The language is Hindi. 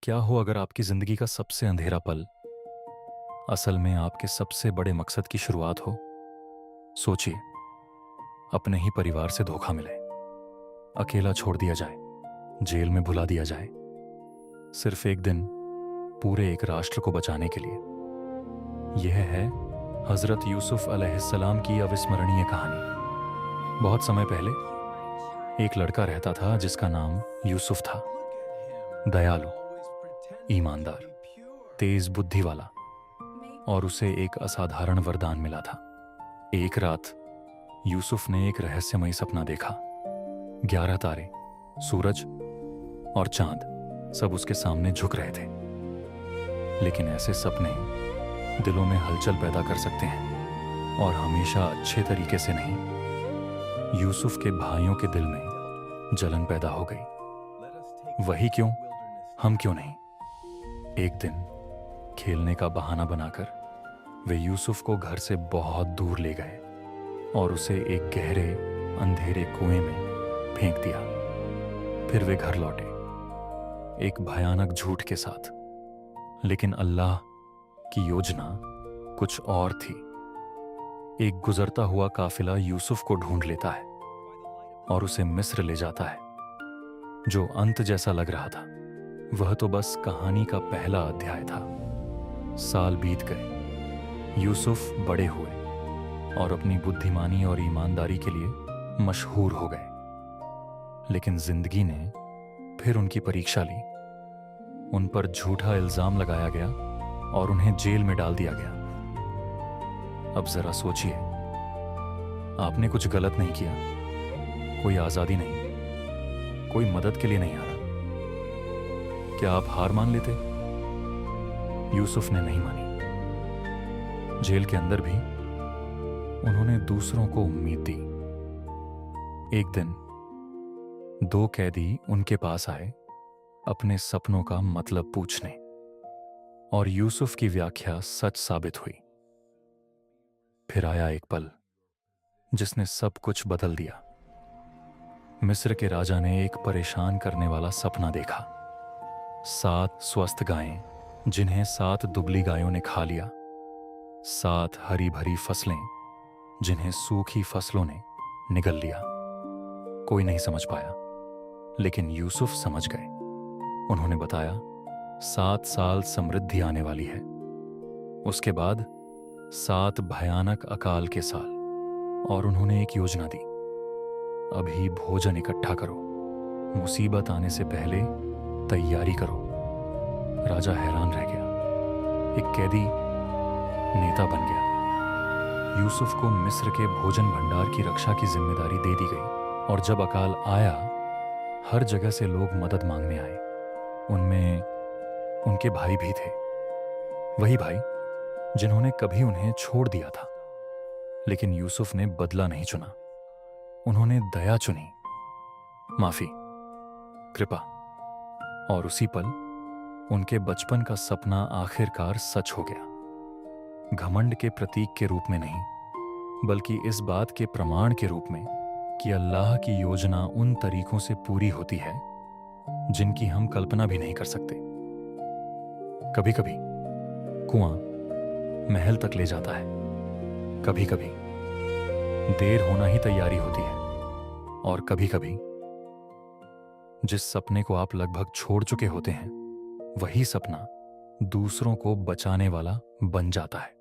क्या हो अगर आपकी जिंदगी का सबसे अंधेरा पल असल में आपके सबसे बड़े मकसद की शुरुआत हो। सोचिए, अपने ही परिवार से धोखा मिले, अकेला छोड़ दिया जाए, जेल में भुला दिया जाए, सिर्फ एक दिन पूरे एक राष्ट्र को बचाने के लिए। यह है हजरत यूसुफ अलैहिस्सलाम की अविस्मरणीय कहानी। बहुत समय पहले एक लड़का रहता था जिसका नाम यूसुफ था। दयालु, ईमानदार, तेज बुद्धि वाला, और उसे एक असाधारण वरदान मिला था। एक रात यूसुफ ने एक रहस्यमयी सपना देखा। 11 तारे, सूरज और चांद सब उसके सामने झुक रहे थे। लेकिन ऐसे सपने दिलों में हलचल पैदा कर सकते हैं, और हमेशा अच्छे तरीके से नहीं। यूसुफ के भाइयों के दिल में जलन पैदा हो गई। वही क्यों, हम क्यों नहीं। एक दिन खेलने का बहाना बनाकर वे यूसुफ को घर से बहुत दूर ले गए और उसे एक गहरे अंधेरे कुएं में फेंक दिया। फिर वे घर लौटे, एक भयानक झूठ के साथ। लेकिन अल्लाह की योजना कुछ और थी। एक गुजरता हुआ काफिला यूसुफ को ढूंढ लेता है और उसे मिस्र ले जाता है। जो अंत जैसा लग रहा था, वह तो बस कहानी का पहला अध्याय था। साल बीत गए, यूसुफ बड़े हुए और अपनी बुद्धिमानी और ईमानदारी के लिए मशहूर हो गए। लेकिन जिंदगी ने फिर उनकी परीक्षा ली। उन पर झूठा इल्जाम लगाया गया और उन्हें जेल में डाल दिया गया। अब जरा सोचिए, आपने कुछ गलत नहीं किया, कोई आजादी नहीं, कोई मदद के लिए नहीं आ रहा। क्या आप हार मान लेते? यूसुफ ने नहीं मानी। जेल के अंदर भी उन्होंने दूसरों को उम्मीद दी। एक दिन 2 कैदी उनके पास आए अपने सपनों का मतलब पूछने, और यूसुफ की व्याख्या सच साबित हुई। फिर आया एक पल जिसने सब कुछ बदल दिया। मिस्र के राजा ने एक परेशान करने वाला सपना देखा। 7 स्वस्थ गायें जिन्हें 7 दुबली गायों ने खा लिया। 7 हरी भरी फसलें जिन्हें सूखी फसलों ने निगल लिया। कोई नहीं समझ पाया, लेकिन यूसुफ समझ गए। उन्होंने बताया, 7 साल समृद्धि आने वाली है, उसके बाद 7 भयानक अकाल के साल। और उन्होंने एक योजना दी, अभी भोजन इकट्ठा करो, मुसीबत आने से पहले तैयारी करो। राजा हैरान रह गया। एक कैदी नेता बन गया। यूसुफ को मिस्र के भोजन भंडार की रक्षा की जिम्मेदारी दे दी गई। और जब अकाल आया, हर जगह से लोग मदद मांगने आए। उनमें उनके भाई भी थे, वही भाई जिन्होंने कभी उन्हें छोड़ दिया था। लेकिन यूसुफ ने बदला नहीं चुना, उन्होंने दया चुनी, माफी, कृपा। और उसी पल उनके बचपन का सपना आखिरकार सच हो गया। घमंड के प्रतीक के रूप में नहीं, बल्कि इस बात के प्रमाण के रूप में कि अल्लाह की योजना उन तरीकों से पूरी होती है जिनकी हम कल्पना भी नहीं कर सकते। कभी कभी कुआं महल तक ले जाता है, कभी कभी देर होना ही तैयारी होती है, और कभी कभी जिस सपने को आप लगभग छोड़ चुके होते हैं, वही सपना दूसरों को बचाने वाला बन जाता है।